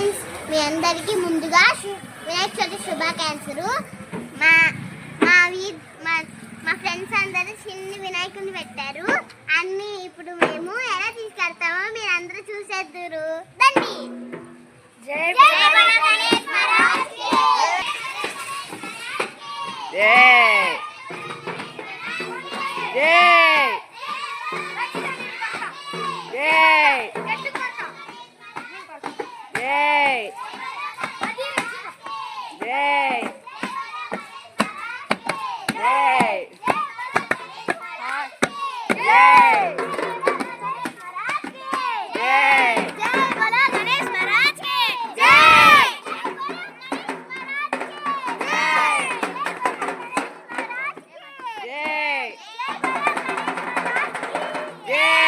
Friends, మీ అందరికీ ముందుగా వినాయక చవితి శుభాకాంక్షలు. మా మా ఫ్రెండ్స్ అందరూ చిన్న వినాయకుడిని పెట్టారు. అన్ని ఇప్పుడు మేము ఎలా తీసుకెళ్తామో మీరు అందరూ చూసేద్దురు. దండి. జై గణేష్ మహారాజ్ కి జై. జై జై జై జై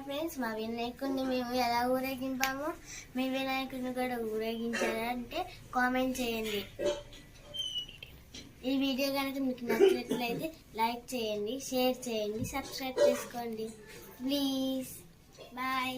ఫ్రెండ్స్, మా వినాయకుడిని మేము ఎలా ఊరేగింపామో మీ వినాయకుడిని కూడా ఊరేగించాలంటే కామెంట్ చేయండి. ఈ వీడియో కనుక మీకు నచ్చినట్లయితే లైక్ చేయండి, షేర్ చేయండి, సబ్స్క్రైబ్ చేసుకోండి ప్లీజ్. బాయ్.